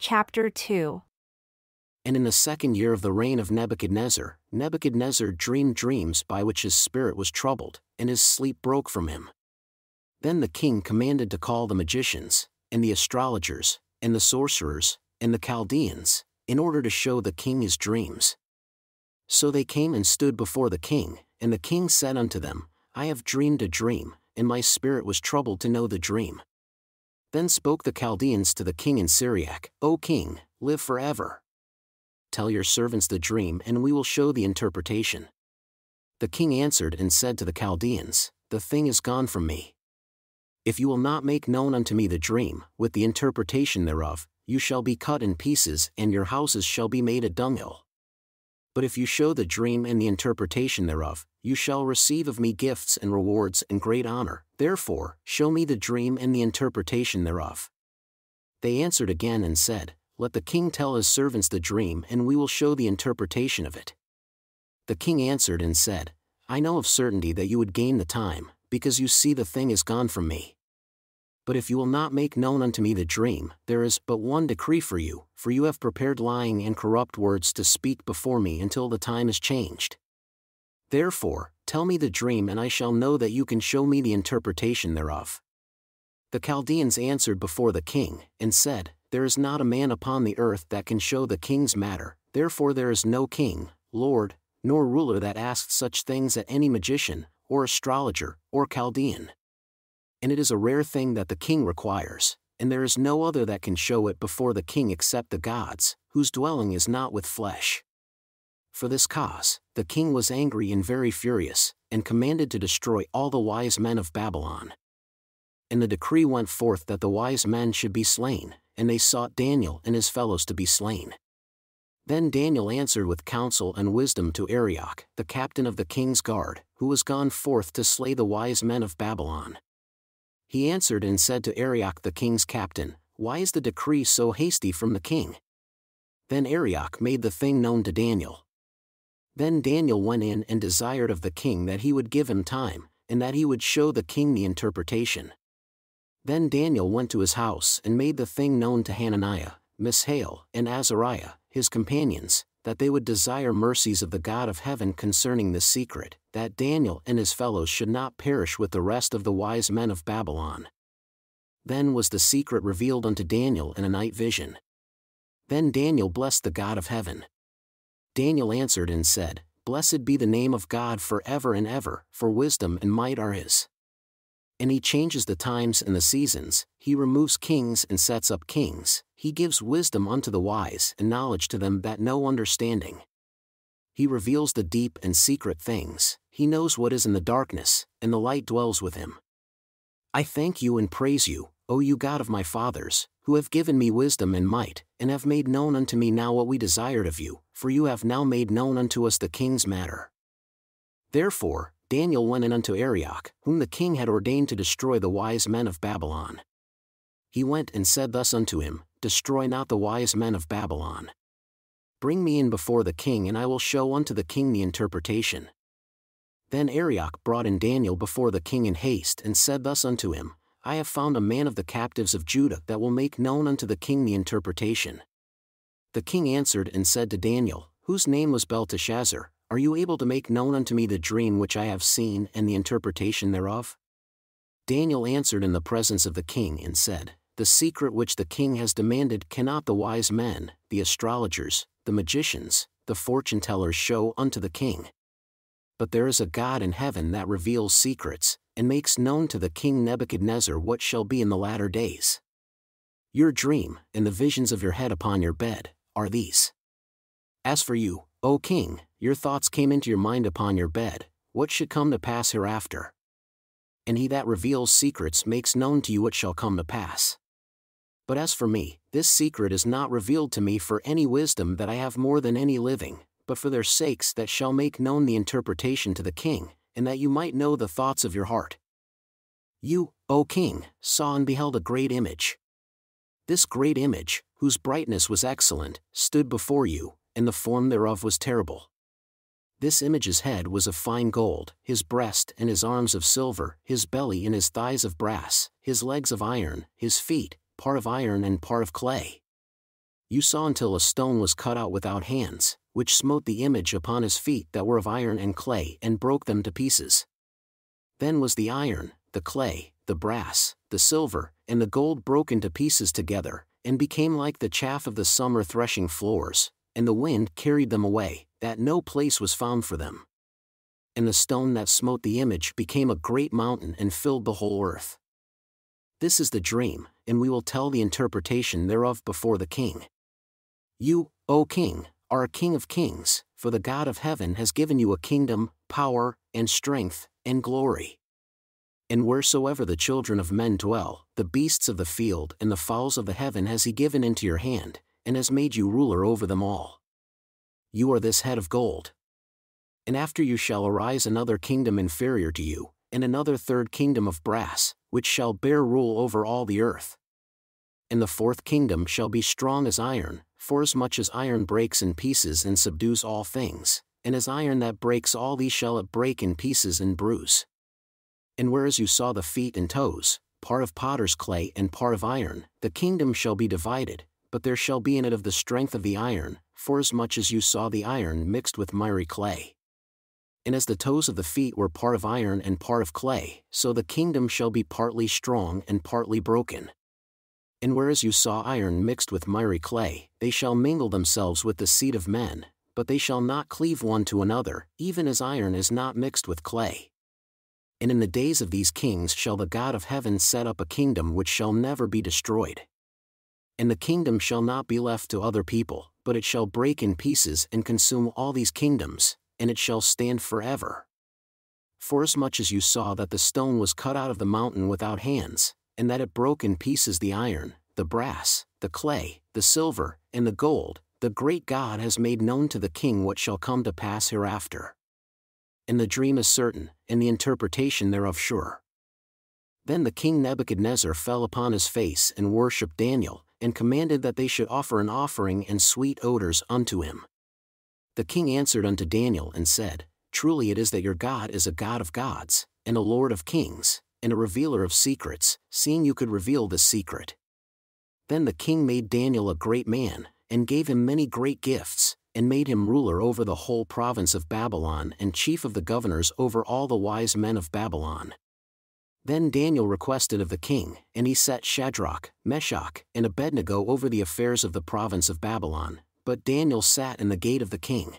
Chapter 2. And in the 2nd year of the reign of Nebuchadnezzar, Nebuchadnezzar dreamed dreams by which his spirit was troubled, and his sleep broke from him. Then the king commanded to call the magicians, and the astrologers, and the sorcerers, and the Chaldeans, in order to show the king his dreams. So they came and stood before the king, and the king said unto them, I have dreamed a dream, and my spirit was troubled to know the dream. Then spoke the Chaldeans to the king in Syriac, O king, live forever. Tell your servants the dream, and we will show the interpretation. The king answered and said to the Chaldeans, The thing is gone from me. If you will not make known unto me the dream, with the interpretation thereof, you shall be cut in pieces, and your houses shall be made a dunghill. But if you show the dream and the interpretation thereof, you shall receive of me gifts and rewards and great honor. Therefore, show me the dream and the interpretation thereof. They answered again and said, Let the king tell his servants the dream, and we will show the interpretation of it. The king answered and said, I know of certainty that you would gain the time, because you see the thing is gone from me. But if you will not make known unto me the dream, there is but one decree for you have prepared lying and corrupt words to speak before me until the time is changed. Therefore, tell me the dream, and I shall know that you can show me the interpretation thereof. The Chaldeans answered before the king, and said, There is not a man upon the earth that can show the king's matter, therefore there is no king, lord, nor ruler that asks such things at any magician, or astrologer, or Chaldean. And it is a rare thing that the king requires, and there is no other that can show it before the king except the gods, whose dwelling is not with flesh. For this cause, the king was angry and very furious, and commanded to destroy all the wise men of Babylon. And the decree went forth that the wise men should be slain, and they sought Daniel and his fellows to be slain. Then Daniel answered with counsel and wisdom to Arioch, the captain of the king's guard, who was gone forth to slay the wise men of Babylon. He answered and said to Arioch the king's captain, Why is the decree so hasty from the king? Then Arioch made the thing known to Daniel. Then Daniel went in and desired of the king that he would give him time, and that he would show the king the interpretation. Then Daniel went to his house and made the thing known to Hananiah, Mishael, and Azariah, his companions, that they would desire mercies of the God of heaven concerning this secret, that Daniel and his fellows should not perish with the rest of the wise men of Babylon. Then was the secret revealed unto Daniel in a night vision. Then Daniel blessed the God of heaven. Daniel answered and said, Blessed be the name of God forever and ever, for wisdom and might are his. And he changes the times and the seasons, he removes kings and sets up kings, he gives wisdom unto the wise and knowledge to them that know understanding. He reveals the deep and secret things, he knows what is in the darkness, and the light dwells with him. I thank you and praise you, O you God of my fathers, who have given me wisdom and might, and have made known unto me now what we desired of you, for you have now made known unto us the king's matter. Therefore, Daniel went in unto Arioch, whom the king had ordained to destroy the wise men of Babylon. He went and said thus unto him, Destroy not the wise men of Babylon. Bring me in before the king, and I will show unto the king the interpretation. Then Arioch brought in Daniel before the king in haste, and said thus unto him, I have found a man of the captives of Judah that will make known unto the king the interpretation. The king answered and said to Daniel, whose name was Belteshazzar, Are you able to make known unto me the dream which I have seen and the interpretation thereof? Daniel answered in the presence of the king and said, The secret which the king has demanded cannot the wise men, the astrologers, the magicians, the fortune-tellers show unto the king. But there is a God in heaven that reveals secrets, and makes known to the king Nebuchadnezzar what shall be in the latter days. Your dream, and the visions of your head upon your bed, are these. As for you, O king, your thoughts came into your mind upon your bed, what should come to pass hereafter. And he that reveals secrets makes known to you what shall come to pass. But as for me, this secret is not revealed to me for any wisdom that I have more than any living, but for their sakes that shall make known the interpretation to the king, and that you might know the thoughts of your heart. You, O king, saw and beheld a great image. This great image, whose brightness was excellent, stood before you, and the form thereof was terrible. This image's head was of fine gold, his breast and his arms of silver, his belly and his thighs of brass, his legs of iron, his feet, part of iron and part of clay. You saw until a stone was cut out without hands, which smote the image upon his feet that were of iron and clay and broke them to pieces. Then was the iron, the clay, the brass, the silver, and the gold broken to pieces together, and became like the chaff of the summer threshing floors, and the wind carried them away, that no place was found for them. And the stone that smote the image became a great mountain and filled the whole earth. This is the dream, and we will tell the interpretation thereof before the king. You, O king, are a king of kings, for the God of heaven has given you a kingdom, power, and strength, and glory. And wheresoever the children of men dwell, the beasts of the field and the fowls of the heaven has he given into your hand, and has made you ruler over them all. You are this head of gold. And after you shall arise another kingdom inferior to you, and another third kingdom of brass, which shall bear rule over all the earth. And the fourth kingdom shall be strong as iron, forasmuch as iron breaks in pieces and subdues all things, and as iron that breaks all these shall it break in pieces and bruise. And whereas you saw the feet and toes, part of potter's clay and part of iron, the kingdom shall be divided, but there shall be in it of the strength of the iron, forasmuch as you saw the iron mixed with miry clay. And as the toes of the feet were part of iron and part of clay, so the kingdom shall be partly strong and partly broken. And whereas you saw iron mixed with miry clay, they shall mingle themselves with the seed of men, but they shall not cleave one to another, even as iron is not mixed with clay. And in the days of these kings shall the God of heaven set up a kingdom which shall never be destroyed. And the kingdom shall not be left to other people, but it shall break in pieces and consume all these kingdoms, and it shall stand forever. Forasmuch as you saw that the stone was cut out of the mountain without hands, and that it broke in pieces the iron, the brass, the clay, the silver, and the gold, the great God has made known to the king what shall come to pass hereafter. And the dream is certain, and the interpretation thereof sure. Then the king Nebuchadnezzar fell upon his face and worshipped Daniel, and commanded that they should offer an offering and sweet odors unto him. The king answered unto Daniel and said, Truly it is that your God is a God of gods, and a Lord of kings, and a revealer of secrets, seeing you could reveal this secret. Then the king made Daniel a great man, and gave him many great gifts, and made him ruler over the whole province of Babylon and chief of the governors over all the wise men of Babylon. Then Daniel requested of the king, and he set Shadrach, Meshach, and Abednego over the affairs of the province of Babylon, but Daniel sat in the gate of the king.